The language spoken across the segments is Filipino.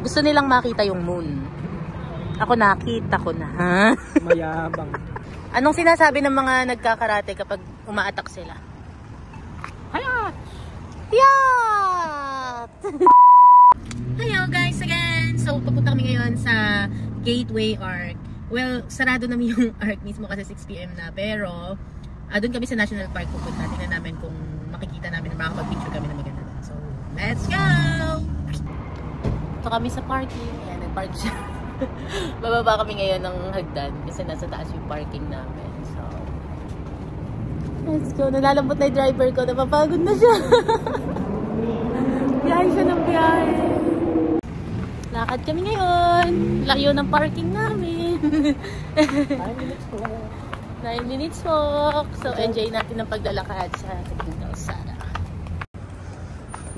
Gusto nilang makita yung moon. Ako nakita ko na, ha? Mayabang. Anong sinasabi ng mga nagkakarate kapag umaatak sila? Hayat! Yat! Hello guys again! So, pupunta kami ngayon sa Gateway Arc. Well, sarado namin yung Arc mismo kasi 6 PM na. Pero, doon kami sa National Park pupunta. Tingnan namin kung makikita namin na makakapag-picture kami na maganda. So, let's go! Ito kami sa parking. Ayan, nag-park siya. Bababa kami ngayon ng hagdan kasi nasa taas yung parking namin. So, let's go. Nalalambot na yung driver ko. Napapagod na siya. Biyahe siya ng biyahe. Lakad kami ngayon. Layo ng parking namin. 9 minutes walk. So, enjoy natin ang paglalakad sa Calzada.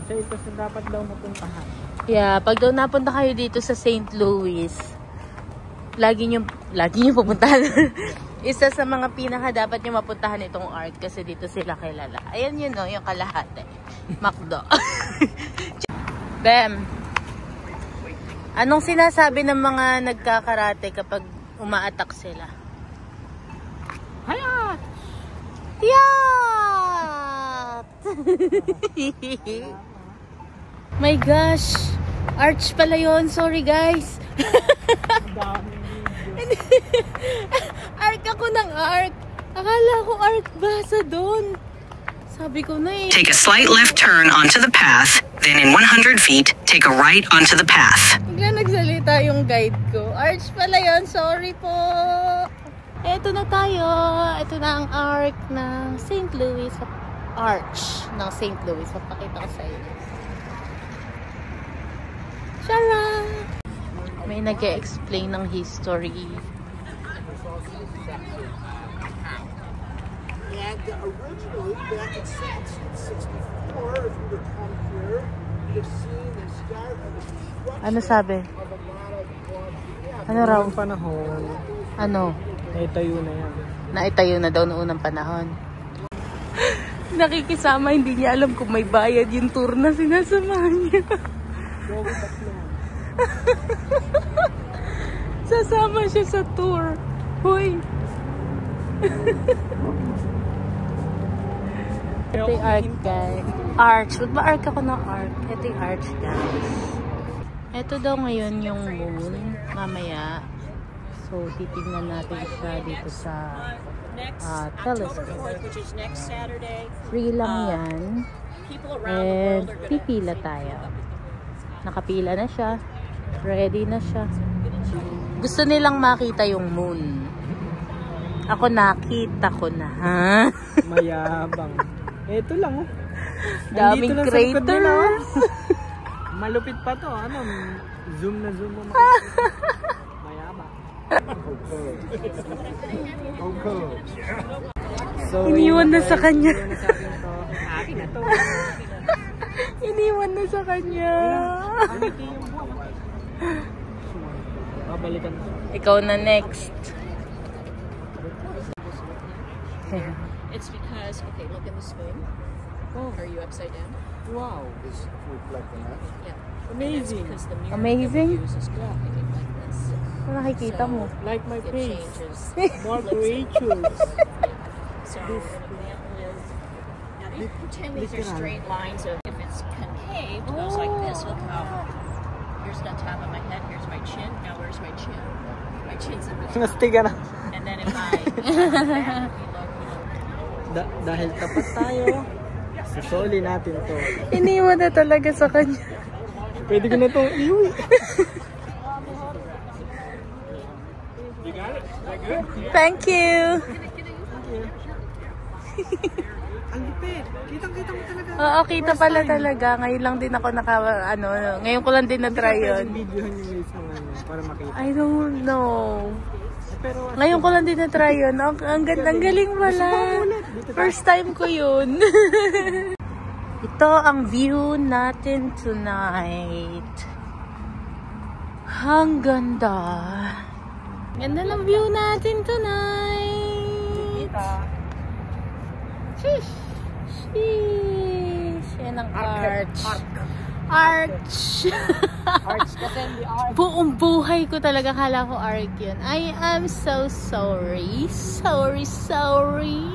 Isa sa dapat daw mapuntahan. Yeah, pag daw napunta kayo dito sa St. Louis, lagi nyo pupuntahan. Isa sa mga pinaka dapat nyo mapuntahan itong Arc kasi dito sila kilala. Ayan yun, no, yung kalahati. McDo. Bam! Anong sinasabi ng mga nagkakarate kapag umaatak sila? Hayat! Yat! My gosh! Arch pala yun. Sorry guys. Arc ako ng arc. Akala ko arc basa doon. Sabi ko na eh. Take a slight left turn onto the path, then in 100 feet, take a right onto the path. Bigla nagsalita yung guide ko. Arch pala yun. Sorry po. Eto na tayo. Ito na ang arc ng St. Louis. Arch ng St. Louis. Papakita ko sa iyo. Tara! May nag-e-explain ng history. And originally, back in 1764, if you were to come here, you'd have seen the start of the construction Ano sabi? of a model club. Ano raw? Noong panahon, Ano? naitayo na yan. Naitayo na daw noong unang panahon. Nakikisama, hindi niya alam kung may bayad yung tour na sinasamahan niya. Sasama siya sa tour. Hoy! Ito yung arc, guys. Arch. Ba't ba arc ako ng arc? Ito yung arch, guys. Ito daw ngayon yung moon. Mamaya. So, titignan natin siya dito sa telescope. Free lang yan. And pipila tayo. Nakapila na siya. Ready na siya. Gusto nilang makita yung moon. Ako nakita ko na, ha? Mayabang. Ito lang, oh. Daming craters. Malupit pa to. Ano? Zoom na zoom mo. Mayabang. So, Iniwan na sa kanya. Akin na to. Iniwan na sa kanya. Babalikan mo. Ikaw na next. It's because, okay, look in the spoon. Oh, Are you upside down? wow. Is reflecting that. Yeah. Amazing. Because the mirror Amazing? that we use is looking like this. Nakikita mo. Like my It face. changes. More creatures. So the example is, now these pretend these are straight lines of, if it's concave, it goes like this. Look how, here's the top of my head, here's my chin. Now where's my chin? My chin's in the top. Nastiga na. And then if I back, you look, Dahil tapat tayo, susoli natin to. Iniwan na talaga sa kanya. Pwede ko na itong iuwi. Thank you. Ang lupit. Kitang-kita mo talaga. Oo, kita pala talaga. Ngayon lang din ako ngayon ko lang din na-try yun. Videohan yung ways ng ano, para makita. I don't know. Pero, Ngayon ko lang din na-try yun. Ang galing pala. First time ko yun. Ito ang view natin tonight. Ang ganda. Ganda ng view natin tonight. Sheesh. Sheesh. Yan ang arch. Arch. Arch kasi hindi arch. Buong buhay ko talaga kala ko arc yun. I am so sorry. Sorry.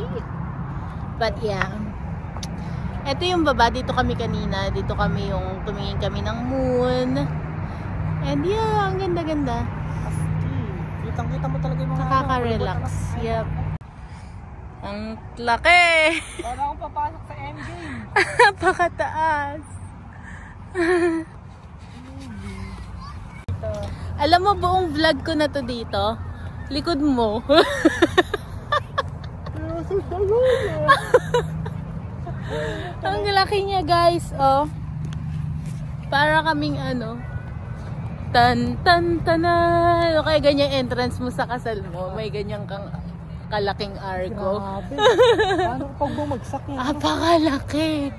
But yeah. Ito yung baba. Dito kami kanina. Dito kami yung tumingin kami ng moon. And yeah, ang ganda-ganda. Kitang-kita mo talaga yung mga Nakaka-relax. Yep. Ang laki. Para akong papasok sa endgame. Napakataas. Alam mo, buong vlog ko na to dito. Likod mo. Ang laki niya, guys. Oh. Para kaming ano. Tan-tan-tanan. Okay, ganyan entrance mo sa kasal mo. May ganyan kang kalaking arko. Grabe. Paano pag bumagsak yun? Apakalaki.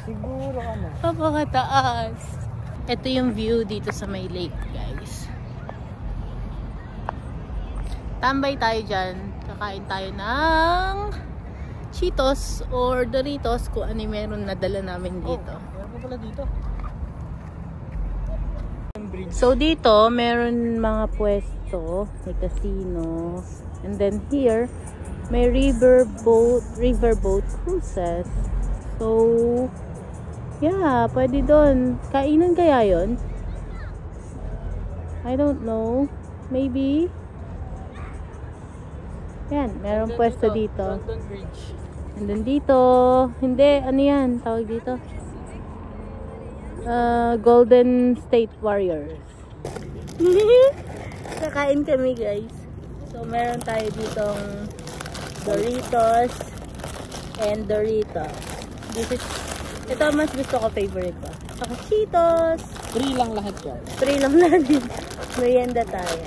Siguro ano. Napakataas. Ito yung view dito sa may lake, guys. Tambay tayo dyan. Kakain tayo ng Cheetos or Doritos kung ano yung meron na dala namin dito. Meron pa pala dito. So dito, meron mga pwesto. May casino. And then here, may riverboat cruises. So, yeah, pwede doon. Kainan kaya yon? I don't know. Maybe. Yan, meron pwesto dito. London Bridge. And then dito, hindi, ano yan? Tawag dito? Golden State Warriors. Kakain kami, guys. So, meron tayo ditong Doritos and Doritos. Ito mas gusto ko, favorite ko. Saka Cheetos. Free lang lahat yan. Free lang natin. Merienda tayo.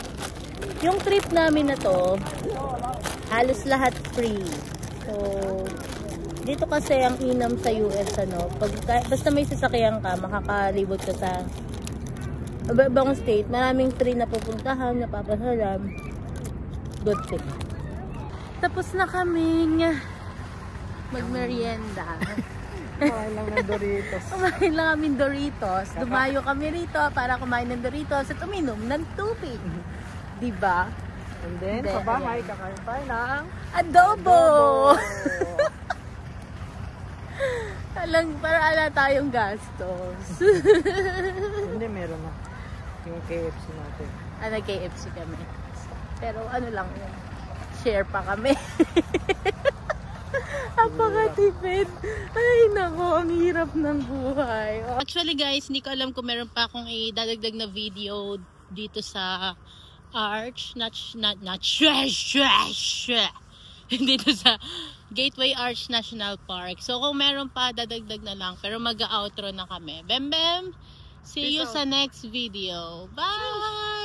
Yung trip namin na to, halos lahat free. So, dito kasi ang inam sa US, ano, basta may sasakyan ka, makakalibot ka sa ibang state, maraming free na pupuntahan, napapasalam. Good trip. Tapos na kaming magmerienda. Kumain lang ng Doritos. Kumain lang kami Doritos. Dumayo kami rito para kumain ng Doritos at uminom ng tubig. Diba? And then, sa bahay, kakain tayo ng adobo! Para ala tayong gastos. Hindi, meron na. Yung KFC natin. Nag-KFC kami. Pero ano lang yun. Share pa kami. Napakatipid. Ay nako, ang hirap ng buhay. Actually guys, hindi ko alam kung meron pa akong idadagdag na video dito sa Arch, dito sa Gateway Arch National Park. So kung meron pa, dadagdag na lang. Pero mag-outro na kami. Bem! See you sa next video. Bye!